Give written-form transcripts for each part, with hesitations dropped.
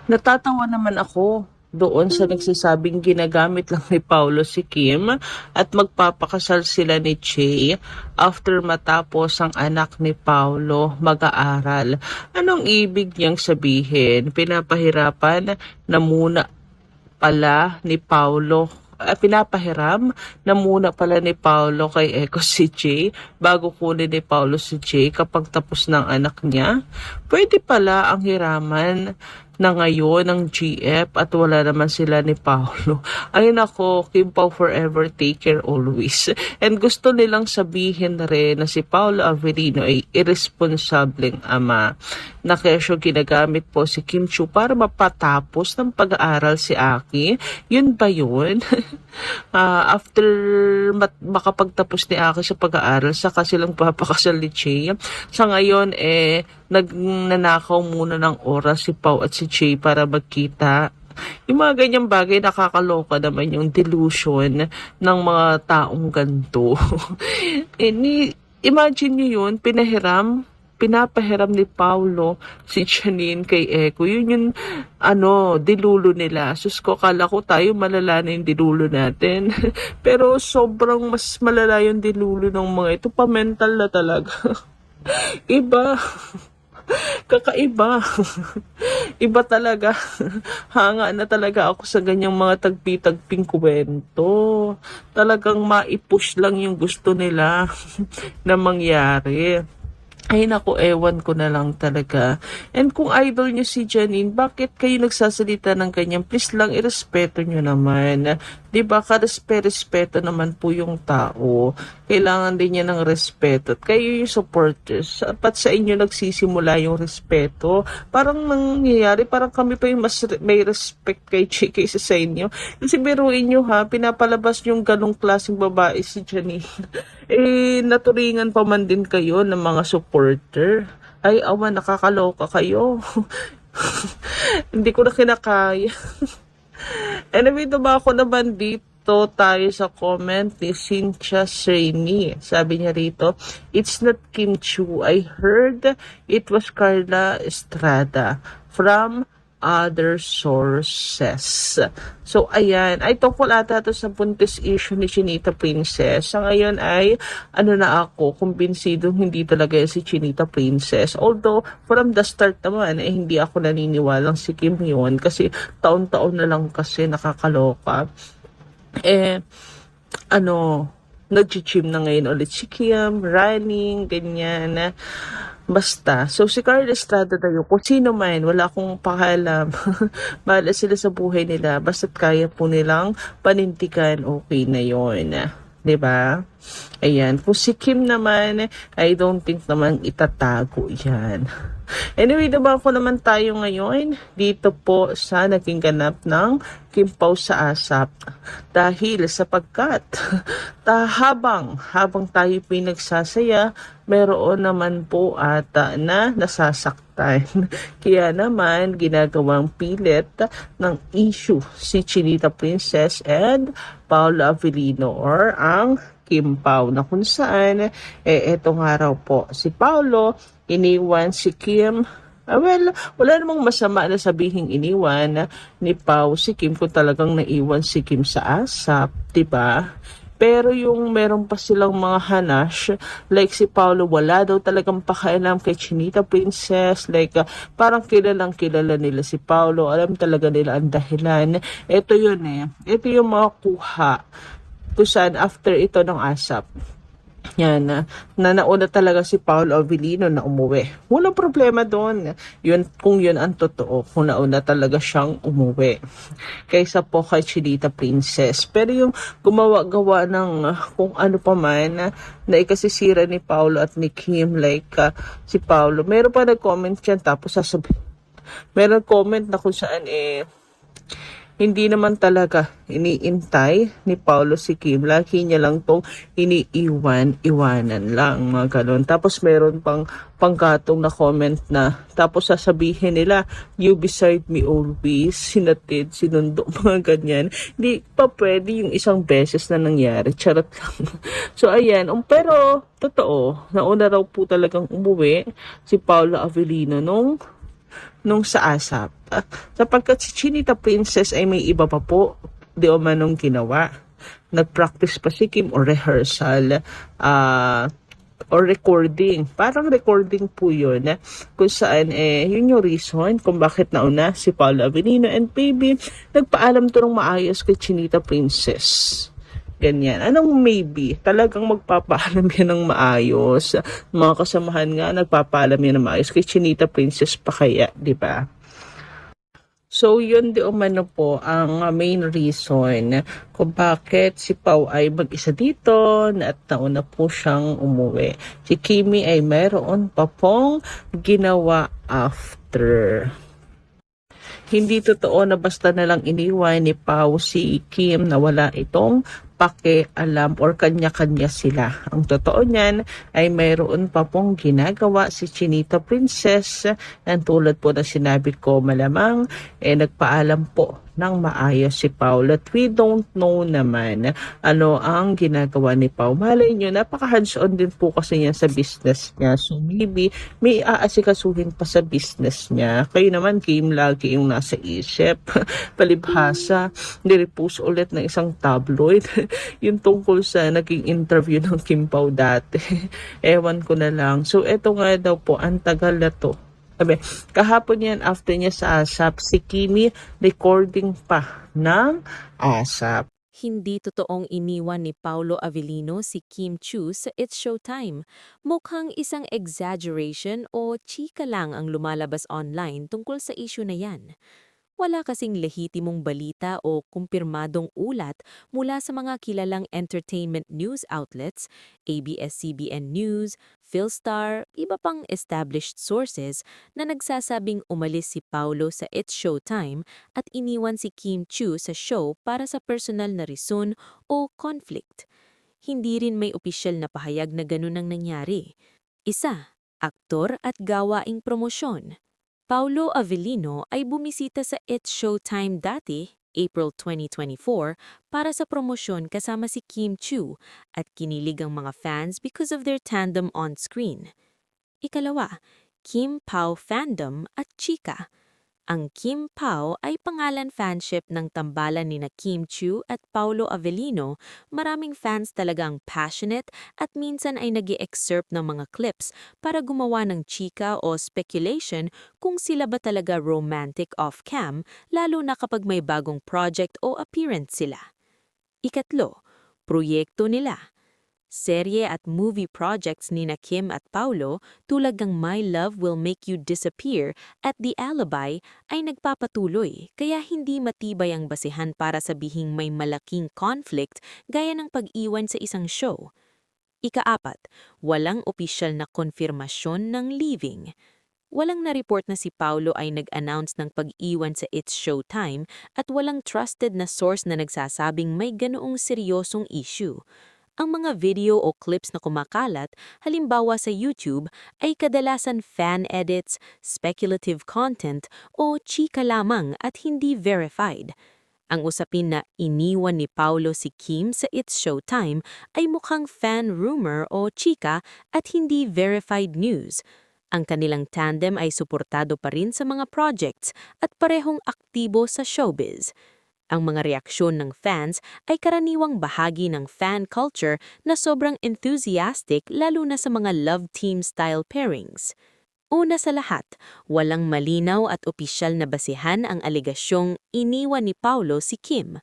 Natatawa naman ako doon sa nagsasabing ginagamit lang ni Paulo si Kim at magpapakasal sila ni Che after matapos ang anak ni Paulo mag-aaral. Anong ibig niyang sabihin? Pinapahirapan na muna pala ni Paulo pinapahiram na muna pala ni Paulo kay Eco si Jay bago kunin ni Paulo si Jay kapag tapos ng anak niya. Pwede pala ang hiraman na ngayon ng GF at wala naman sila ni Paulo. Ay nako, Kim Pao forever, take care always. And gusto nilang sabihin na rin na si Paulo Avelino ay irresponsableng ama na kesyo ginagamit po si Kim Chiu para mapatapos ng pag-aaral si Aki. Yun ba yun? After makapagtapos ni Aki sa pag-aaral, saka silang papakasal ni Che. Sa ngayon, nagnanakaw muna ng oras si Pao at si Che para magkita. Yung mga ganyang bagay, nakakaloka naman yung delusion ng mga taong ganito. Imagine nyo yun, pinapahiram ni Paulo si Janine kay Eco. Yun yung dilulo nila. Sus ko, kala ko tayo malala na yung dilulo natin. Pero sobrang mas malala yung dilulo ng mga ito. Pa-mental na talaga. Iba. Kakaiba. Iba talaga. Hanga na talaga ako sa ganyang mga tagpi-tagping kwento. Talagang maipush lang yung gusto nila na mangyari. Ay naku, ewan ko na lang talaga. And kung idol nyo si Janine, bakit kayo nagsasalita ng ganyan? Please lang, irespeto nyo naman. Diba, karespeto naman po yung tao. Kailangan din niya ng respeto. At kayo yung supporters. Dapat sa inyo nagsisimula yung respeto. Parang nangyayari, parang kami pa yung mas may respect kay Che kaysa sa inyo. Kasi biruin nyo ha, pinapalabas yung ganong klaseng babae si Janine. Naturingan pa man din kayo ng mga supporter. Ay, awa, nakakaloka kayo. Hindi ko na kinakaya. Anyway, ako naman dito tayo sa comment ni Cynthia Sreni. Sabi niya rito, it's not Kim Chiu. I heard it was Carla Estrada from other sources. So, ayan. Ay, tungkol ata ito sa buntis issue ni Chinita Princess. Sa ngayon ay, na ako, kumbinsido hindi talaga si Chinita Princess. Although, from the start naman, hindi ako naniniwalang si Kim yun. Kasi, taon-taon na lang kasi nakakaloka. Nag-gym na ngayon ulit si Kim, running, ganyan. Basta, so si Carla Estrada tayo, kung sino man, wala akong pakialam. Bahala sila sa buhay nila, basta't kaya po nilang panintikan, okay na yun. 'Di ba? Ayan, kung si Kim naman, I don't think naman itatago yan. Anyway, ako naman tayo ngayon dito po sa naging ganap ng Kim Pao sa ASAP. Dahil sapagkat habang tayo pinagsasaya, meron naman po ata na nasasaktan. Kaya naman ginagawang pilit ng issue si Chinita Princess and Paulo Avelino or ang Kim Pao na kung saan etong araw po si Paulo iniwan si Kim. Wala namang masama na sabihing iniwan ni Pao si Kim kung talagang naiwan si Kim sa ASAP, 'di ba? Pero yung meron pa silang mga hanash, like si Paulo, wala daw talagang pakialam kay Chinita Princess. Like, parang kilalang kilala nila si Paulo. Alam talaga nila ang dahilan. Ito yun Ito yung mga kuha kung saan after ito ng ASAP. Yan, na nauna talaga si Paulo Avelino na umuwi. Walang problema doon. Yun, kung yun ang totoo, kung nauna talaga siyang umuwi. Kaysa po kay Chinita Princess. Pero yung gumawa-gawa ng kung ano pa man na ikasisira ni Paulo at ni Kim, like si Paulo, meron pa nag-comment yan tapos sasabihin. Meron comment na kung saan Hindi naman talaga iniintay ni Paolo si Kim. Lagi niya lang 'tong iniiwan-iwanan lang, mga gano'n. Tapos meron pang panggatong na comment na tapos sasabihin nila, "You beside me always." Sinatid, sinundo, mga ganyan. Hindi pa puwede yung isang beses na nangyari, charot lang. So ayan, pero totoo, nauna raw po talagang umuwi si Paolo Avellino nung sa ASAP. Sapagkat si Chinita Princess ay may iba pa po di umanong ginawa. Nag-practice pa si Kim o rehearsal or recording. Parang recording po yun kung saan yun yung reason kung bakit nauna si Paolo Avellino and baby nagpaalam to ng maayos kay Chinita Princess. Ganyan. Anong maybe? Talagang magpapaalam yan ng maayos. Mga kasamahan nga, nagpapaalam yan ng maayos. Kay Chinita Princess pa kaya, di ba? So, yun di umano po ang main reason kung bakit si Pau ay mag-isa dito at nauna po siyang umuwi. Si Kimi ay mayroon pa pong ginawa after. Hindi totoo na basta na lang iniwan ni Pau si Kim na wala itong pakialam or kanya-kanya sila. Ang totoo niyan ay mayroon pa pong ginagawa si Chinita Princess na tulad po na sinabi ko malamang nagpaalam po ng maayos si Paul at we don't know naman ano ang ginagawa ni Pau. Malay nyo, napaka-hands-on din po kasi niya sa business niya. So maybe may aasikasuhin pa sa business niya. Kayo naman, Kim, lagi yung nasa isip. Palibhasa, nirepost ulit ng isang tabloid yung tungkol sa naging interview ng Kim Pao dati. Ewan ko na lang. So, eto nga daw po, ang tagal na to. Sabi, kahapon yan, after niya sa ASAP, si Kimi recording pa ng ASAP. Hindi totoong iniwan ni Paolo Avellino si Kim Chiu sa It's Showtime. Mukhang isang exaggeration o chika lang ang lumalabas online tungkol sa issue na yan. Wala kasing lehitimong balita o kumpirmadong ulat mula sa mga kilalang entertainment news outlets, ABS-CBN News, Philstar, iba pang established sources na nagsasabing umalis si Paulo sa It's Showtime at iniwan si Kim Chiu sa show para sa personal na reason o conflict. Hindi rin may opisyal na pahayag na ganun ang nangyari. Isa, aktor at gawaing promosyon. Paolo Avellino ay bumisita sa It's Showtime dati, April 2024, para sa promosyon kasama si Kim Chiu at kinilig ang mga fans because of their tandem on screen. Ikalawa, Kim Pao fandom at chika. Ang Kim Pao ay pangalan fanship ng tambalan ni na Kim Chiu at Paolo Avellino. Maraming fans talagang passionate at minsan ay nag-excerpt ng mga clips para gumawa ng chika o speculation kung sila ba talaga romantic off-cam, lalo na kapag may bagong project o appearance sila. Ikatlo, proyekto nila. Serye at movie projects ni na Kim at Paulo tulad ng My Love Will Make You Disappear at The Alibi ay nagpapatuloy kaya hindi matibay ang basihan para sabihing may malaking conflict gaya ng pag-iwan sa isang show. Ikaapat, walang opisyal na konfirmasyon ng leaving. Walang na-report na si Paulo ay nag-announce ng pag-iwan sa It's Showtime at walang trusted na source na nagsasabing may ganoong seryosong issue. Ang mga video o clips na kumakalat, halimbawa sa YouTube, ay kadalasan fan edits, speculative content, o chika lamang at hindi verified. Ang usapin na iniwan ni Paulo si Kim sa It's Showtime ay mukhang fan rumor o chika at hindi verified news. Ang kanilang tandem ay suportado pa rin sa mga projects at parehong aktibo sa showbiz. Ang mga reaksyon ng fans ay karaniwang bahagi ng fan culture na sobrang enthusiastic lalo na sa mga love team-style pairings. Una sa lahat, walang malinaw at opisyal na basihan ang alegasyong iniwan ni Paulo si Kim.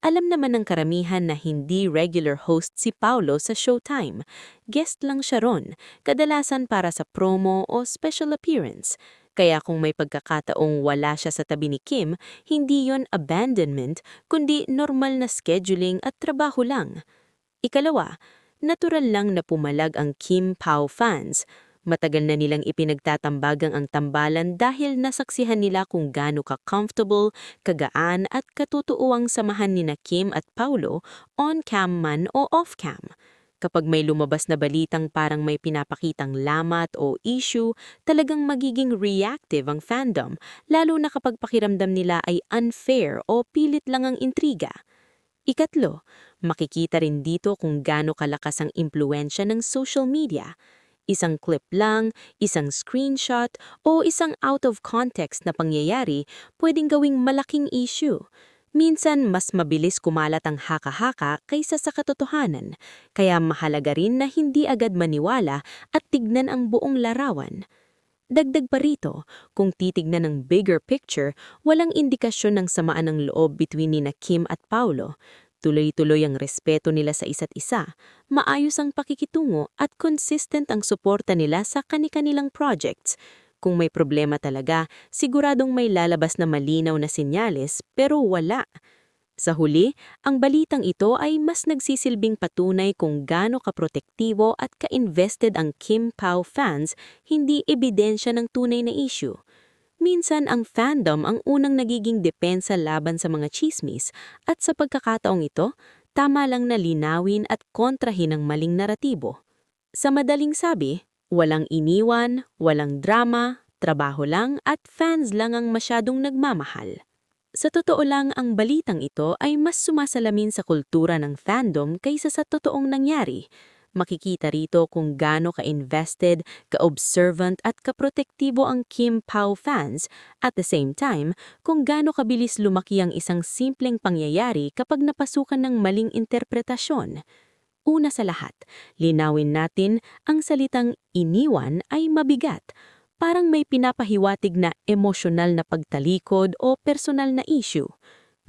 Alam naman ng karamihan na hindi regular host si Paulo sa Showtime. Guest lang siya ron, kadalasan para sa promo o special appearance. Kaya kung may pagkakataong wala siya sa tabi ni Kim, hindi yon abandonment, kundi normal na scheduling at trabaho lang. Ikalawa, natural lang na pumalag ang Kim Pao fans. Matagal na nilang ipinagtatambagang ang tambalan dahil nasaksihan nila kung gaano ka-comfortable, kagaan at katutuuang samahan nina Kim at Paulo on-cam man o off-cam. Kapag may lumabas na balitang parang may pinapakitang lamat o issue, talagang magiging reactive ang fandom, lalo na kapag pakiramdam nila ay unfair o pilit lang ang intriga. Ikatlo, makikita rin dito kung gaano kalakas ang impluensya ng social media. Isang clip lang, isang screenshot, o isang out of context na pangyayari pwedeng gawing malaking issue. Minsan, mas mabilis kumalat ang haka-haka kaysa sa katotohanan, kaya mahalaga rin na hindi agad maniwala at tignan ang buong larawan. Dagdag pa rito, kung titignan ng bigger picture, walang indikasyon ng samaan ng loob between nina Kim at Paulo. Tuloy-tuloy ang respeto nila sa isa't isa, maayos ang pakikitungo at consistent ang suporta nila sa kani-kanilang projects. Kung may problema talaga, siguradong may lalabas na malinaw na senyales pero wala. Sa huli, ang balitang ito ay mas nagsisilbing patunay kung gaano kaprotektibo at ka-invested ang Kim Pao fans, hindi ebidensya ng tunay na issue. Minsan ang fandom ang unang nagiging depensa laban sa mga chismis at sa pagkakataong ito, tama lang na linawin at kontrahin ang maling naratibo. Sa madaling sabi, walang iniwan, walang drama, trabaho lang at fans lang ang masyadong nagmamahal. Sa totoo lang, ang balitang ito ay mas sumasalamin sa kultura ng fandom kaysa sa totoong nangyari. Makikita rito kung gaano ka-invested, ka-observant at kaprotektibo ang Kim Pao fans, at the same time, kung gaano kabilis lumaki ang isang simpleng pangyayari kapag napasukan ng maling interpretasyon. Una sa lahat, linawin natin ang salitang iniwan ay mabigat. Parang may pinapahiwatig na emosyonal na pagtalikod o personal na issue.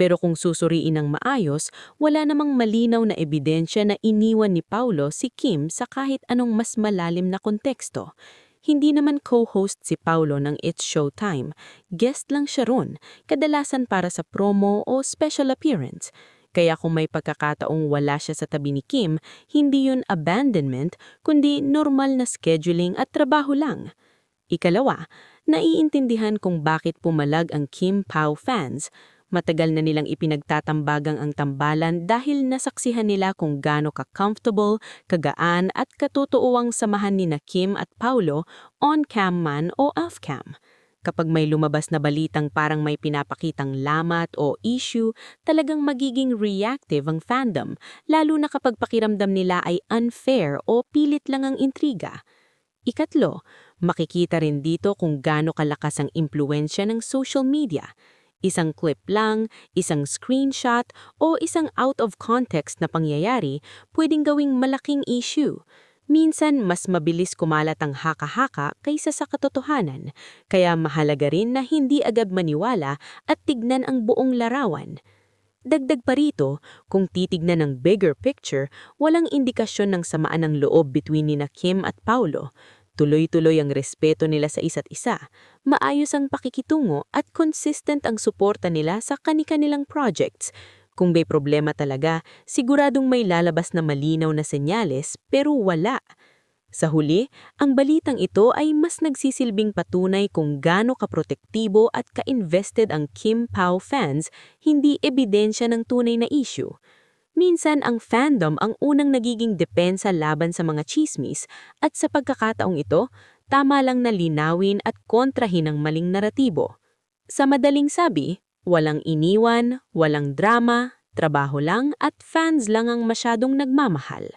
Pero kung susuriin ng maayos, wala namang malinaw na ebidensya na iniwan ni Paulo si Kim sa kahit anong mas malalim na konteksto. Hindi naman co-host si Paulo ng It's Showtime. Guest lang siya ron, kadalasan para sa promo o special appearance. Kaya kung may pagkakataong wala siya sa tabi ni Kim, hindi yun abandonment, kundi normal na scheduling at trabaho lang. Ikalawa, naiintindihan kung bakit pumalag ang Kim Pao fans. Matagal na nilang ipinagtatambagang ang tambalan dahil nasaksihan nila kung gaano ka-comfortable, kagaan at katutuuang samahan nina Kim at Paulo on-cam man o off-cam. Kapag may lumabas na balitang parang may pinapakitang lamat o issue, talagang magiging reactive ang fandom, lalo na kapag pakiramdam nila ay unfair o pilit lang ang intriga. Ikatlo, makikita rin dito kung gaano kalakas ang impluensya ng social media. Isang clip lang, isang screenshot, o isang out of context na pangyayari pwedeng gawing malaking issue. Minsan, mas mabilis kumalat ang haka-haka kaysa sa katotohanan, kaya mahalaga rin na hindi agad maniwala at tignan ang buong larawan. Dagdag pa rito, kung titignan ng bigger picture, walang indikasyon ng samaan ng loob between nina Kim at Paulo. Tuloy-tuloy ang respeto nila sa isa't isa, maayos ang pakikitungo at consistent ang suporta nila sa kani-kanilang projects. Kung may problema talaga, siguradong may lalabas na malinaw na senyales pero wala. Sa huli, ang balitang ito ay mas nagsisilbing patunay kung gaano kaprotektibo at ka-invested ang Kim Pao fans, hindi ebidensya ng tunay na issue. Minsan ang fandom ang unang nagiging depensa laban sa mga chismis at sa pagkakataong ito, tama lang na linawin at kontrahin ang maling naratibo. Sa madaling sabi, walang iniwan, walang drama, trabaho lang at fans lang ang masyadong nagmamahal.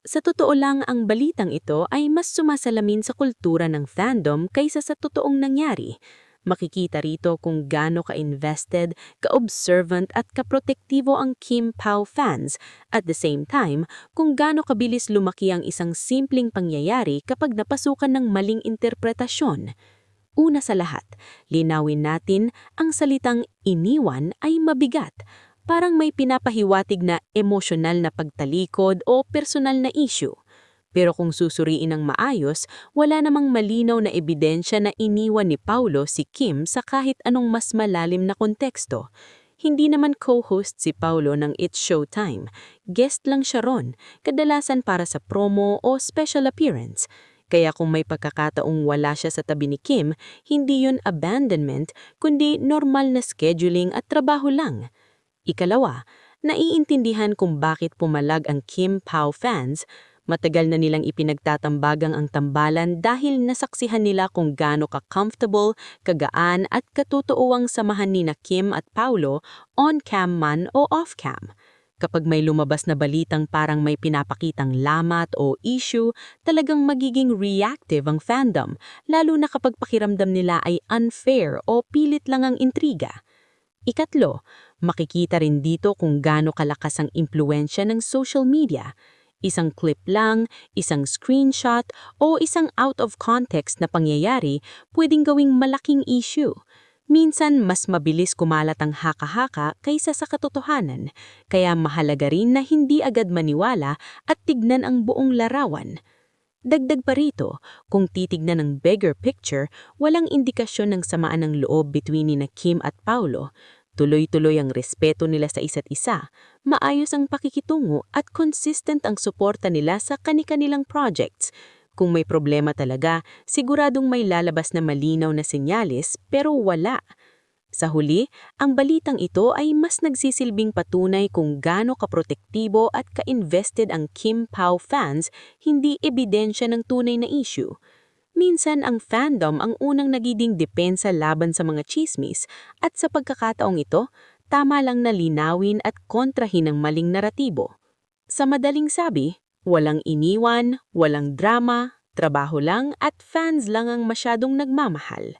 Sa totoo lang, ang balitang ito ay mas sumasalamin sa kultura ng fandom kaysa sa totoong nangyari. Makikita rito kung gaano ka-invested, ka-observant at kaprotektibo ang Kim Pao fans, at the same time, kung gaano kabilis lumaki ang isang simpleng pangyayari kapag napasukan ng maling interpretasyon. Una sa lahat, linawin natin ang salitang iniwan ay mabigat. Parang may pinapahiwatig na emosyonal na pagtalikod o personal na issue. Pero kung susuriin ng maayos, wala namang malinaw na ebidensya na iniwan ni Paulo si Kim sa kahit anong mas malalim na konteksto. Hindi naman co-host si Paulo ng It's Showtime. Guest lang siya ron, kadalasan para sa promo o special appearance. Kaya kung may pagkakataong wala siya sa tabi ni Kim, hindi yun abandonment, kundi normal na scheduling at trabaho lang. Ikalawa, naiintindihan kung bakit pumalag ang Kim Pao fans. Matagal na nilang ipinagtatambagang ang tambalan dahil nasaksihan nila kung gaano ka-comfortable, kagaan at katutuuang samahan ni na Kim at Paulo on-cam man o off-cam. Kapag may lumabas na balitang parang may pinapakitang lamat o issue, talagang magiging reactive ang fandom, lalo na kapag pakiramdam nila ay unfair o pilit lang ang intriga. Ikatlo, makikita rin dito kung gaano kalakas ang impluensya ng social media. Isang clip lang, isang screenshot, o isang out of context na pangyayari pwedeng gawing malaking issue. Minsan, mas mabilis kumalat ang haka-haka kaysa sa katotohanan, kaya mahalaga rin na hindi agad maniwala at tignan ang buong larawan. Dagdag pa rito, kung titignan ng bigger picture, walang indikasyon ng samaan ng loob between ni na Kim at Paulo. Tuloy-tuloy ang respeto nila sa isa't isa, maayos ang pakikitungo at consistent ang suporta nila sa kani-kanilang projects. Kung may problema talaga, siguradong may lalabas na malinaw na senyales pero wala. Sa huli, ang balitang ito ay mas nagsisilbing patunay kung gaano kaprotektibo at ka-invested ang Kim Pao fans, hindi ebidensya ng tunay na issue. Minsan ang fandom ang unang nagiging depensa laban sa mga chismis at sa pagkakataong ito, tama lang na linawin at kontrahin ang maling naratibo. Sa madaling sabi, walang iniwan, walang drama, trabaho lang at fans lang ang masyadong nagmamahal.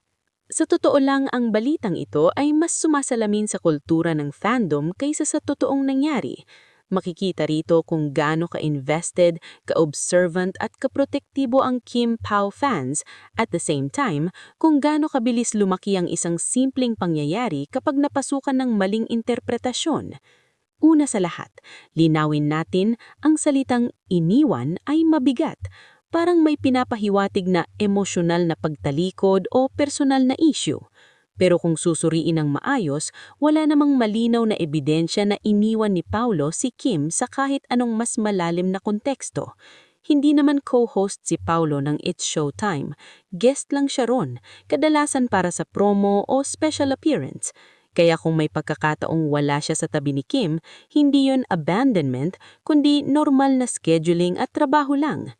Sa totoo lang, ang balitang ito ay mas sumasalamin sa kultura ng fandom kaysa sa totoong nangyari. Makikita rito kung gaano ka-invested, ka-observant at kaprotektibo ang Kim Pao fans, at the same time, kung gaano kabilis lumaki ang isang simpleng pangyayari kapag napasukan ng maling interpretasyon. Una sa lahat, linawin natin ang salitang iniwan ay mabigat. Parang may pinapahiwatig na emosyonal na pagtalikod o personal na issue. Pero kung susuriin ng maayos, wala namang malinaw na ebidensya na iniwan ni Paulo si Kim sa kahit anong mas malalim na konteksto. Hindi naman co-host si Paulo ng It's Showtime. Guest lang siya ron, kadalasan para sa promo o special appearance. Kaya kung may pagkakataong wala siya sa tabi ni Kim, hindi yun abandonment, kundi normal na scheduling at trabaho lang.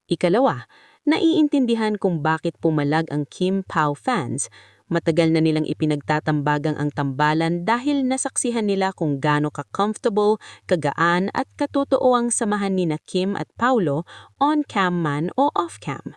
Ikalawa, naiintindihan kung bakit pumalag ang Kim Pao fans. Matagal na nilang ipinagtatambagang ang tambalan dahil nasaksihan nila kung gaano ka-comfortable, kagaan at katotoo ang samahan ni na Kim at Paulo on-cam man o off-cam.